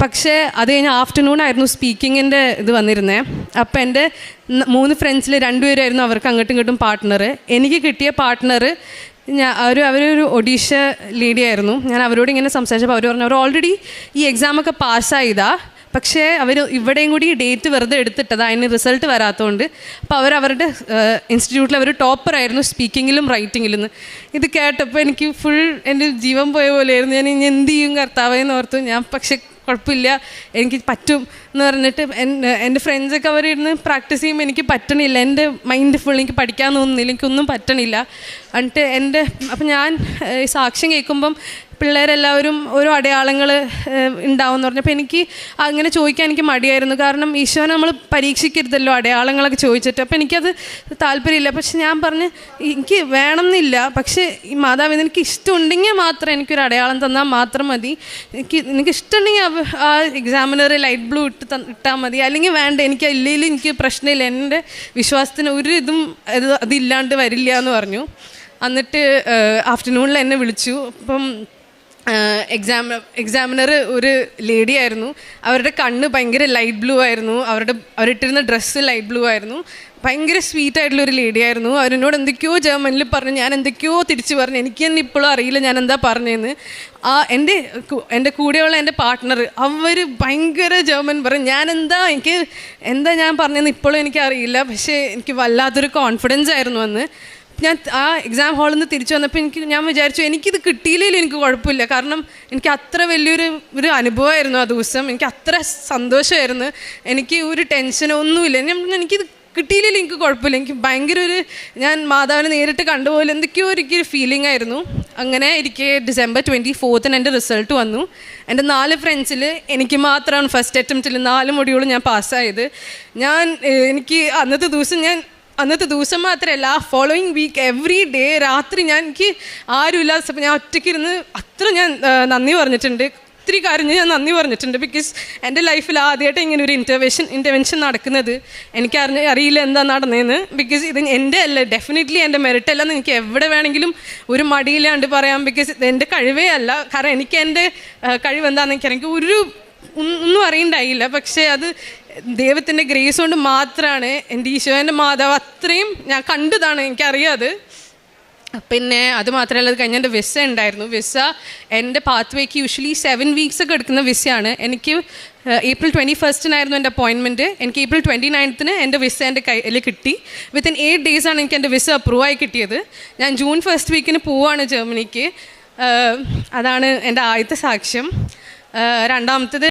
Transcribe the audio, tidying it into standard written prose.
പക്ഷേ അത് കഴിഞ്ഞ് ആഫ്റ്റർനൂൺ ആയിരുന്നു സ്പീക്കിങ്ങിൻ്റെ ഇത് വന്നിരുന്നത്. അപ്പോൾ എൻ്റെ 3 ഫ്രണ്ട്സിൽ 2 പേരായിരുന്നു അവർക്ക് അങ്ങോട്ടും ഇങ്ങോട്ടും പാർട്ട്ണർ. എനിക്ക് കിട്ടിയ പാർട്ട്ണർ അവരൊരു ഒഡീഷ ലേഡി ആയിരുന്നു. ഞാൻ അവരോട് ഇങ്ങനെ സംസാരിച്ചപ്പോൾ അവർ പറഞ്ഞു അവർ ഓൾറെഡി ഈ എക്സാമൊക്കെ പാസ്സായതാ, പക്ഷേ അവർ ഇവിടെയും കൂടി ഡേറ്റ് വെറുതെ എടുത്തിട്ടത് അതിന് റിസൾട്ട് വരാത്തതുകൊണ്ട്. അപ്പോൾ അവരുടെ ഇൻസ്റ്റിറ്റ്യൂട്ടിൽ അവർ ടോപ്പറായിരുന്നു സ്പീക്കിങ്ങിലും റൈറ്റിങ്ങിലും. ഇത് കേട്ടപ്പോൾ എനിക്ക് ഫുൾ എൻ്റെ ജീവൻ പോയ പോലെയായിരുന്നു. ഞാൻ ഇനി എന്ത് ചെയ്യും കർത്താവേന്ന് ഓർത്തു. ഞാൻ പക്ഷേ കുഴപ്പമില്ല, എനിക്ക് പറ്റും എന്ന് പറഞ്ഞിട്ട് എൻ്റെ ഫ്രണ്ട്സൊക്കെ അവരിരുന്ന് പ്രാക്ടീസ് ചെയ്യുമ്പോൾ എനിക്ക് പറ്റണില്ല. എൻ്റെ മൈൻഡ് ഫുൾ എനിക്ക് പഠിക്കാൻ തോന്നുന്നില്ല, എനിക്കൊന്നും പറ്റണില്ല. എന്നിട്ട് അപ്പം ഞാൻ സാക്ഷ്യം കേൾക്കുമ്പം പിള്ളേരെല്ലാവരും ഓരോ അടയാളങ്ങൾ ഉണ്ടാവുമെന്ന് പറഞ്ഞപ്പോൾ എനിക്ക് അങ്ങനെ ചോദിക്കാൻ എനിക്ക് മടിയായിരുന്നു. കാരണം ഈശോനെ നമ്മൾ പരീക്ഷിക്കരുതല്ലോ അടയാളങ്ങളൊക്കെ ചോദിച്ചിട്ട്. അപ്പോൾ എനിക്കത് താല്പര്യമില്ല. പക്ഷെ ഞാൻ പറഞ്ഞ് എനിക്ക് വേണമെന്നില്ല, പക്ഷേ ഈ മാതാവ് എനിക്ക് ഇഷ്ടമുണ്ടെങ്കിൽ മാത്രം എനിക്കൊരു അടയാളം തന്നാൽ മാത്രം മതി. എനിക്ക് ഇഷ്ടമുണ്ടെങ്കിൽ ആ എക്സാമിനർ ലൈറ്റ് ബ്ലൂ ഇട്ടാൽ മതി, അല്ലെങ്കിൽ വേണ്ട, എനിക്ക് ഇല്ലെങ്കിൽ എനിക്ക് പ്രശ്നമില്ല, എൻ്റെ വിശ്വാസത്തിന് ഒരു ഇതും അതില്ലാണ്ട് വരില്ല എന്ന് പറഞ്ഞു. എന്നിട്ട് ആഫ്റ്റർനൂണിൽ എന്നെ വിളിച്ചു. അപ്പം എക്സാമിനർ ഒരു ലേഡി ആയിരുന്നു. അവരുടെ കണ്ണ് ഭയങ്കര ലൈറ്റ് ബ്ലൂ ആയിരുന്നു, അവരിട്ടിരുന്ന ഡ്രസ്സ് ലൈറ്റ് ബ്ലൂ ആയിരുന്നു. ഭയങ്കര സ്വീറ്റായിട്ടുള്ളൊരു ലേഡി ആയിരുന്നു. അവരെന്നോട് എന്തൊക്കെയോ ജർമ്മനിൽ പറഞ്ഞു, ഞാൻ എന്തൊക്കെയോ തിരിച്ചു പറഞ്ഞു. എനിക്ക് തന്നെ ഇപ്പോഴും അറിയില്ല ഞാൻ എന്താ പറഞ്ഞതെന്ന്. എൻ്റെ കൂടെയുള്ള എൻ്റെ പാർട്ട്ണർ അവർ ഭയങ്കര ജർമ്മൻ പറഞ്ഞു. എന്താ ഞാൻ പറഞ്ഞതെന്ന് ഇപ്പോഴും എനിക്കറിയില്ല. പക്ഷേ എനിക്ക് വല്ലാത്തൊരു കോൺഫിഡൻസ് ആയിരുന്നു അന്ന്. ഞാൻ ആ എക്സാം ഹാളിൽ നിന്ന് തിരിച്ചു വന്നപ്പോൾ ഞാൻ വിചാരിച്ചു എനിക്കിത് കിട്ടിയില്ലെങ്കിലും എനിക്ക് കുഴപ്പമില്ല. കാരണം എനിക്ക് അത്ര വലിയൊരു അനുഭവമായിരുന്നു ആ ദിവസം. എനിക്ക് അത്ര സന്തോഷമായിരുന്നു. എനിക്ക് ഒരു ടെൻഷനോ ഒന്നുമില്ല. എനിക്കിത് കിട്ടിയില്ലെങ്കിലും എനിക്ക് കുഴപ്പമില്ല. എനിക്ക് ഭയങ്കര ഞാൻ മാതാവിനെ നേരിട്ട് കണ്ടുപോലെ എന്തൊക്കെയോ ഒരു ഫീലിംഗ് ആയിരുന്നു. അങ്ങനെ എനിക്ക് December 24 എൻ്റെ റിസൾട്ട് വന്നു. എൻ്റെ 4 ഫ്രണ്ട്സിൽ എനിക്ക് മാത്രമാണ് ഫസ്റ്റ് അറ്റംപ്റ്റിൽ 4 മൊഡ്യൂളും ഞാൻ പാസ്സായത്. എനിക്ക് അന്നത്തെ ദിവസം മാത്രമല്ല, ഫോളോയിങ് വീക്ക് എവറി ഡേ രാത്രി എനിക്ക് ആരുമില്ലാത്തപ്പോൾ ഞാൻ ഒറ്റയ്ക്കിരുന്ന് ഞാൻ നന്ദി പറഞ്ഞിട്ടുണ്ട്. ഒത്തിരി കാര്യം ഞാൻ നന്ദി പറഞ്ഞിട്ടുണ്ട്. ബിക്കോസ് എൻ്റെ ലൈഫിൽ ആദ്യമായിട്ട് ഇങ്ങനെ ഒരു ഇൻ്റർവെൻഷൻ നടക്കുന്നത്. അറിയില്ല എന്താ നടന്നതെന്ന്. ബിക്കോസ് ഇത് എൻ്റെ അല്ല, ഡെഫിനറ്റ്ലി എൻ്റെ മെറിറ്റ് അല്ലെന്ന് എനിക്ക് എവിടെ വേണമെങ്കിലും ഒരു മടിയില്ലാണ്ട് പറയാം. ബിക്കോസ് ഇത് എൻ്റെ കഴിവേ അല്ല. കാരണം എനിക്ക് എൻ്റെ കഴിവ് എന്താണെന്ന് എനിക്ക് ഒന്നും അറിയണ്ടായില്ല. പക്ഷേ അത് ദൈവത്തിൻ്റെ ഗ്രേസ് കൊണ്ട് മാത്രമാണ്. എൻ്റെ ഈശോൻ്റെ മാതാവ് അത്രയും ഞാൻ കണ്ടതാണ്, എനിക്കറിയാത്. പിന്നെ അത് മാത്രമല്ല, അത് കഴിഞ്ഞ് എൻ്റെ വിസ ഉണ്ടായിരുന്നു. വിസ എൻ്റെ പാത്വേക്ക് യൂഷ്വലി 7 വീക്സ് ഒക്കെ എടുക്കുന്ന വിസയാണ്. എനിക്ക് April 21 എൻ്റെ അപ്പോയിൻമെൻറ്റ്. എനിക്ക് April 29 എൻ്റെ വിസ എൻ്റെ കയ്യിൽ കിട്ടി. വിത്തിൻ 8 ഡേയ്സാണ് എനിക്ക് എൻ്റെ വിസ അപ്രൂവായി കിട്ടിയത്. ഞാൻ June 1 വീക്കിന് പോവുകയാണ് ജർമ്മനിക്ക്. അതാണ് എൻ്റെ ആദ്യത്തെ സാക്ഷ്യം. രണ്ടാമത്തേത്